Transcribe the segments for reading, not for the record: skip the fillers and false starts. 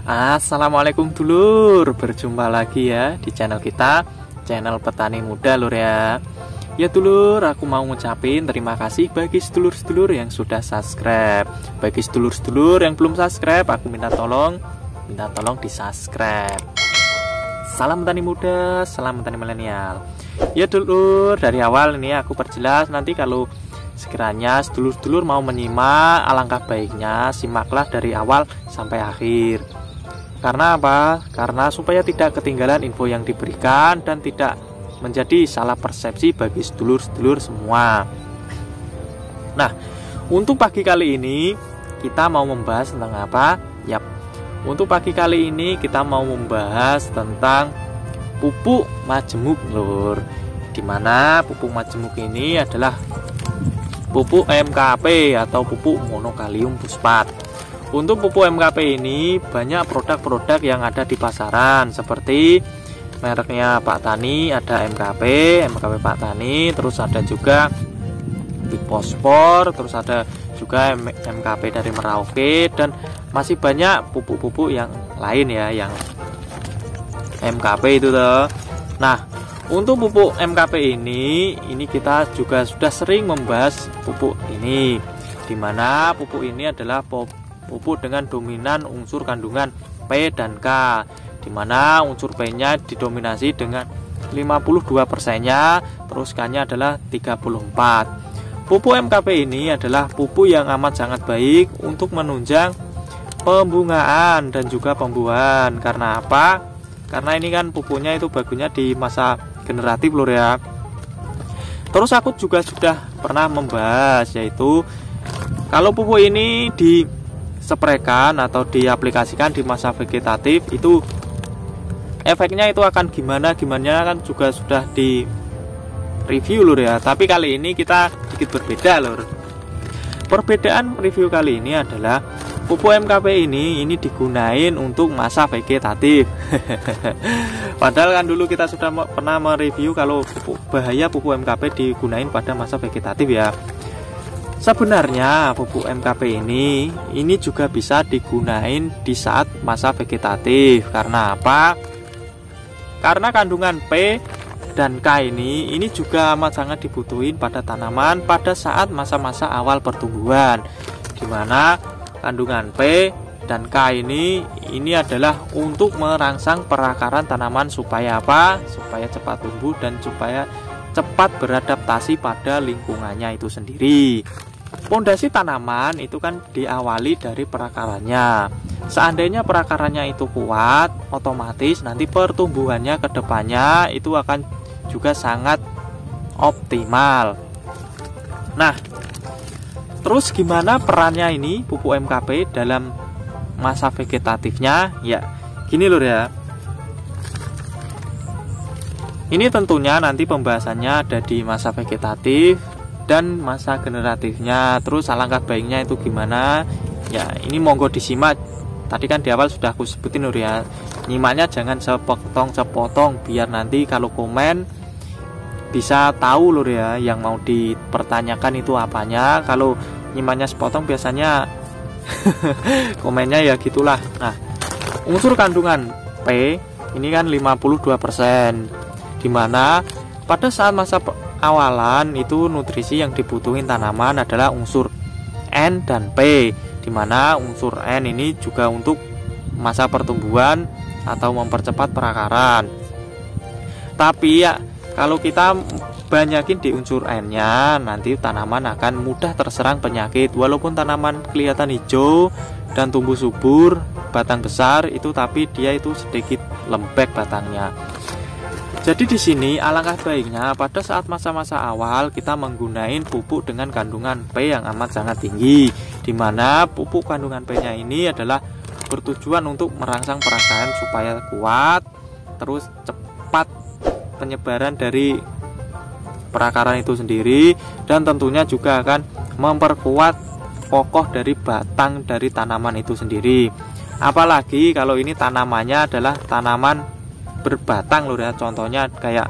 Assalamualaikum dulur, berjumpa lagi ya di channel kita, channel petani muda lur ya. Ya dulur, aku mau ngucapin terima kasih bagi sedulur-sedulur yang sudah subscribe. Bagi sedulur-sedulur yang belum subscribe, aku minta tolong di subscribe. Salam petani muda, salam petani milenial. Ya dulur, dari awal ini aku perjelas, nanti kalau sekiranya sedulur-sedulur mau menyimak, alangkah baiknya simaklah dari awal sampai akhir. Karena apa? Karena supaya tidak ketinggalan info yang diberikan dan tidak menjadi salah persepsi bagi sedulur-sedulur semua. Nah, untuk pagi kali ini kita mau membahas tentang apa? Yap, untuk pagi kali ini kita mau membahas tentang pupuk majemuk lur. Dimana pupuk majemuk ini adalah pupuk MKP atau pupuk monokalium fosfat. Untuk pupuk MKP ini banyak produk-produk yang ada di pasaran, seperti mereknya Pak Tani, ada MKP Pak Tani, terus ada juga Big Fosfor, terus ada juga MKP dari Merauke, dan masih banyak pupuk-pupuk yang lain ya yang MKP itu tuh. Nah, untuk pupuk MKP ini kita juga sudah sering membahas pupuk ini, dimana pupuk ini adalah pupuk dengan dominan unsur kandungan P dan K, dimana unsur P-nya didominasi dengan 52%-nya, terus K-nya adalah 34. Pupuk MKP ini adalah pupuk yang amat sangat baik untuk menunjang pembungaan dan juga pembuahan. Karena apa? Karena ini kan pupuknya itu bagusnya di masa generatif lur ya. Terus aku juga sudah pernah membahas, yaitu kalau pupuk ini disprekan atau diaplikasikan di masa vegetatif, itu efeknya itu akan gimana kan juga sudah di review lur ya. Tapi kali ini kita sedikit berbeda lur. Perbedaan review kali ini adalah pupuk MKP ini digunain untuk masa vegetatif. Padahal kan dulu kita sudah pernah mereview kalau bahaya pupuk MKP digunain pada masa vegetatif ya. Sebenarnya pupuk MKP ini juga bisa digunain di saat masa vegetatif. Karena apa? Karena kandungan P dan K ini juga amat sangat dibutuhin pada tanaman pada saat masa-masa awal pertumbuhan, dimana kandungan P dan K ini adalah untuk merangsang perakaran tanaman supaya apa? Supaya cepat tumbuh dan supaya cepat beradaptasi pada lingkungannya itu sendiri. Pondasi tanaman itu kan diawali dari perakarannya. Seandainya perakarannya itu kuat, otomatis nanti pertumbuhannya ke depannya itu akan juga sangat optimal. Nah, terus gimana perannya ini pupuk MKP dalam masa vegetatifnya? Ya, gini lur ya. Ini tentunya nanti pembahasannya ada di masa vegetatif dan masa generatifnya. Terus alangkah baiknya itu gimana? Ya, ini monggo disimak. Tadi kan di awal sudah aku sebutin lur ya. Nyimaknya jangan sepotong-sepotong biar nanti kalau komen bisa tahu lur ya yang mau dipertanyakan itu apanya. Kalau nyimaknya sepotong biasanya komennya ya gitulah. Nah, unsur kandungan P ini kan 52%, dimana pada saat masa awalan itu nutrisi yang dibutuhin tanaman adalah unsur N dan P, dimana unsur N ini juga untuk masa pertumbuhan atau mempercepat perakaran. Tapi ya kalau kita banyakin di unsur N-nya, nanti tanaman akan mudah terserang penyakit. Walaupun tanaman kelihatan hijau dan tumbuh subur, batang besar itu, tapi dia itu sedikit lembek batangnya. Jadi di sini alangkah baiknya pada saat masa-masa awal kita menggunakan pupuk dengan kandungan P yang amat sangat tinggi, dimana pupuk kandungan P-nya ini adalah bertujuan untuk merangsang perakaran supaya kuat, terus cepat penyebaran dari perakaran itu sendiri, dan tentunya juga akan memperkuat kokoh dari batang dari tanaman itu sendiri. Apalagi kalau ini tanamannya adalah tanaman berbatang loh ya, contohnya kayak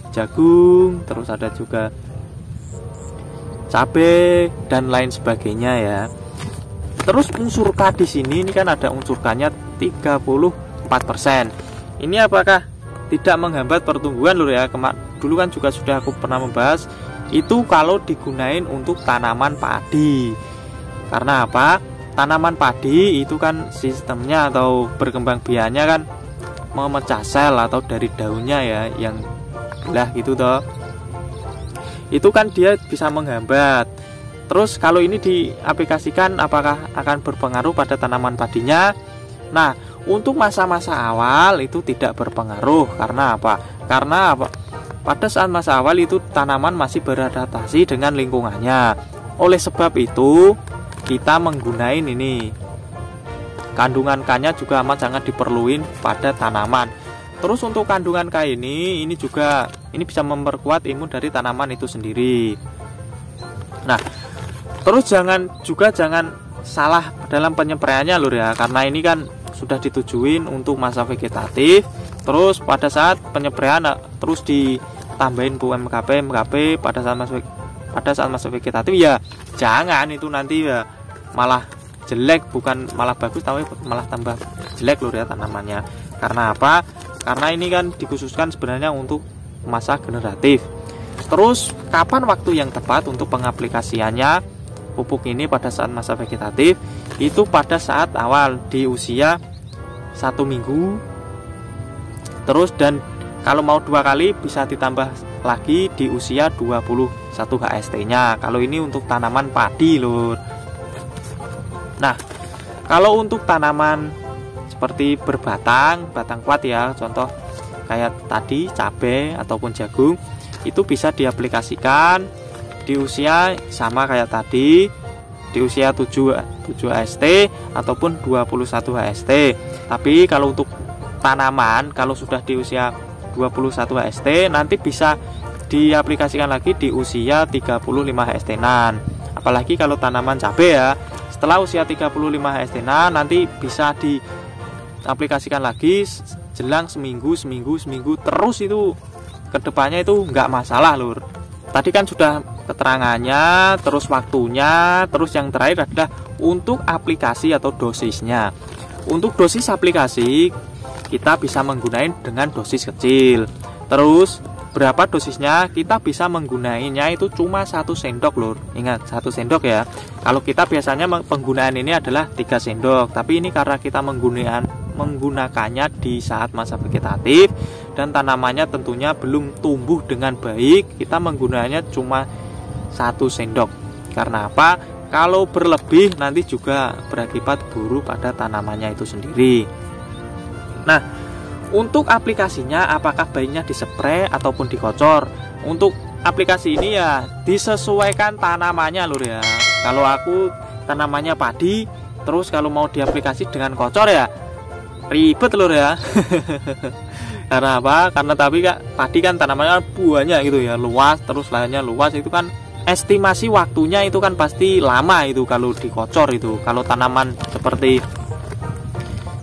jagung, terus ada juga cabai dan lain sebagainya ya. Terus unsur K di sini ini kan ada unsur K-nya 34%. Ini apakah tidak menghambat pertumbuhan lur ya? Dulu kan juga sudah aku pernah membahas itu kalau digunain untuk tanaman padi. Karena apa? Tanaman padi itu kan sistemnya atau berkembang biaknya kan memecah sel atau dari daunnya ya yang belah gitu toh. Itu kan dia bisa menghambat. Terus kalau ini diaplikasikan apakah akan berpengaruh pada tanaman padinya? Nah, untuk masa-masa awal itu tidak berpengaruh. Karena apa? Karena apa? Pada saat masa awal itu tanaman masih beradaptasi dengan lingkungannya. Oleh sebab itu kita menggunakan ini. Kandungan K-nya juga amat sangat diperluin pada tanaman. Terus untuk kandungan K ini juga bisa memperkuat imun dari tanaman itu sendiri. Nah, terus jangan salah dalam penyepraiannya lur ya, karena ini kan sudah ditujuin untuk masa vegetatif. Terus pada saat penyepraian terus ditambahin MKP pada saat masa vegetatif ya jangan, itu nanti ya malah jelek, bukan malah bagus tapi malah tambah jelek lur ya tanamannya. Karena apa? Karena ini kan dikhususkan sebenarnya untuk masa generatif. Terus kapan waktu yang tepat untuk pengaplikasiannya pupuk ini pada saat masa vegetatif? Itu pada saat awal di usia 1 minggu. Terus dan kalau mau 2 kali bisa ditambah lagi di usia 21 HST nya. Kalau ini untuk tanaman padi lur. Nah, kalau untuk tanaman seperti batang kuat ya, contoh kayak tadi cabai ataupun jagung, itu bisa diaplikasikan di usia sama kayak tadi, di usia 7 HST ataupun 21 HST. Tapi kalau untuk tanaman kalau sudah di usia 21 HST nanti bisa diaplikasikan lagi di usia 35 HST nan. Apalagi kalau tanaman cabai ya, setelah usia 35 HST nan nanti bisa diaplikasikan lagi jelang seminggu terus, itu kedepannya itu nggak masalah lur. Tadi kan sudah keterangannya, terus waktunya, terus yang terakhir adalah untuk aplikasi atau dosisnya. Untuk dosis aplikasi kita bisa menggunakan dengan dosis kecil. Terus berapa dosisnya? Kita bisa menggunainya itu cuma 1 sendok lur. Ingat 1 sendok ya. Kalau kita biasanya penggunaan ini adalah 3 sendok, tapi ini karena kita menggunakannya di saat masa vegetatif dan tanamannya tentunya belum tumbuh dengan baik, kita menggunakannya cuma 1 sendok. Karena apa? Kalau berlebih nanti juga berakibat buruk pada tanamannya itu sendiri. Nah, untuk aplikasinya apakah baiknya dispray ataupun dikocor? Untuk aplikasi ini ya disesuaikan tanamannya lur ya. Kalau aku tanamannya padi, terus kalau mau diaplikasi dengan kocor ya ribet lur ya. Karena apa? Karena padi kan tanamannya buahnya gitu ya, luas, terus lahannya luas, itu kan estimasi waktunya itu kan pasti lama itu kalau dikocor itu. Kalau tanaman seperti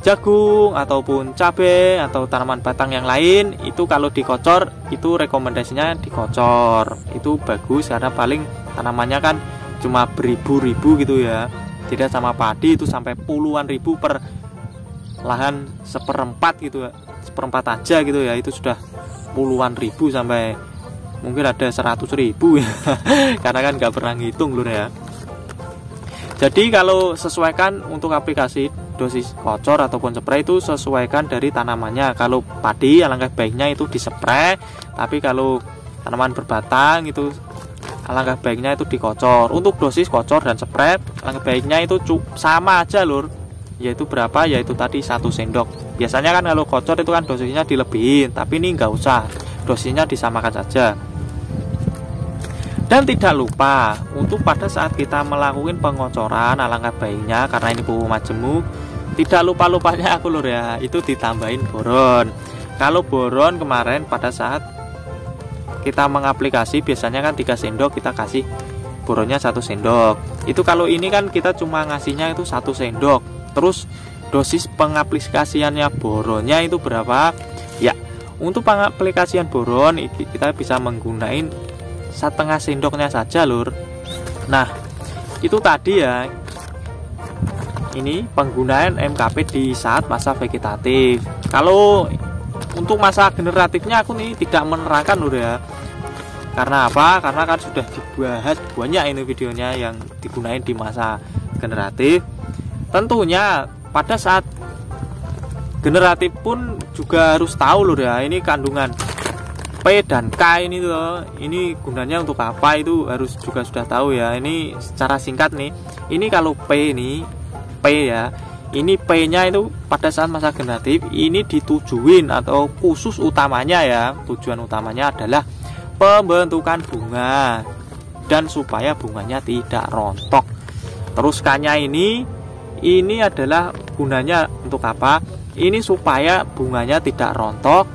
jagung ataupun cabai atau tanaman batang yang lain itu kalau dikocor itu rekomendasinya dikocor, itu bagus karena paling tanamannya kan cuma beribu-ribu gitu ya. Tidak sama padi itu sampai puluhan ribu per lahan seperempat gitu ya, seperempat aja gitu ya, itu sudah puluhan ribu sampai mungkin ada 100.000 ya. Karena kan nggak pernah ngitung lur ya. Jadi kalau sesuaikan untuk aplikasi dosis kocor ataupun spray itu sesuaikan dari tanamannya. Kalau padi alangkah baiknya itu dispray, tapi kalau tanaman berbatang itu alangkah baiknya itu dikocor. Untuk dosis kocor dan spray alangkah baiknya itu sama aja lur, yaitu berapa? Yaitu tadi 1 sendok. Biasanya kan kalau kocor itu kan dosisnya dilebihin, tapi ini nggak usah, dosisnya disamakan saja. Dan tidak lupa untuk pada saat kita melakukan pengocoran alangkah baiknya, karena ini pupuk majemuk, tidak lupa-lupanya aku lur ya, itu ditambahin boron. Kalau boron kemarin pada saat kita mengaplikasi biasanya kan 3 sendok, kita kasih boronnya 1 sendok. Itu kalau ini kan kita cuma ngasihnya itu 1 sendok. Terus dosis pengaplikasiannya boronnya itu berapa? Ya, untuk pengaplikasian boron kita bisa menggunakan 1/2 sendoknya saja lur. Nah, itu tadi ya ini penggunaan MKP di saat masa vegetatif. Kalau untuk masa generatifnya aku nih tidak menerangkan lur ya. Karena apa? Karena kan sudah dibahas banyak ini videonya yang digunakan di masa generatif. Tentunya pada saat generatif pun juga harus tahu lur ya, ini kandungan P dan K ini loh, ini gunanya untuk apa itu harus juga sudah tahu ya. Ini secara singkat nih, ini kalau P ini P ya, ini P nya itu pada saat masa generatif ini ditujuin atau khusus utamanya ya, tujuan utamanya adalah pembentukan bunga dan supaya bunganya tidak rontok. Terus K nya ini adalah gunanya untuk apa? Ini supaya bunganya tidak rontok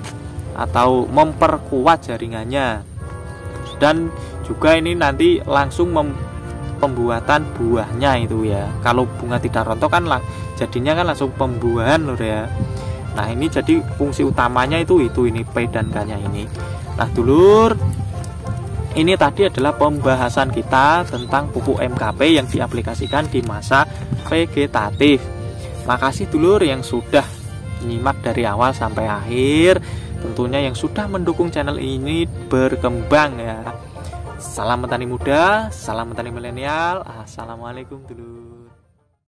atau memperkuat jaringannya, dan juga ini nanti langsung pembuatan buahnya itu ya. Kalau bunga tidak rontok kan jadinya kan langsung pembuahan lho ya. Nah ini jadi fungsi utamanya itu ini P dan K nya ini. Nah dulur, ini tadi adalah pembahasan kita tentang pupuk MKP yang diaplikasikan di masa vegetatif. Makasih dulur yang sudah menyimak dari awal sampai akhir, tentunya yang sudah mendukung channel ini berkembang ya. Salam petani muda, salam petani milenial. Assalamualaikum dulur.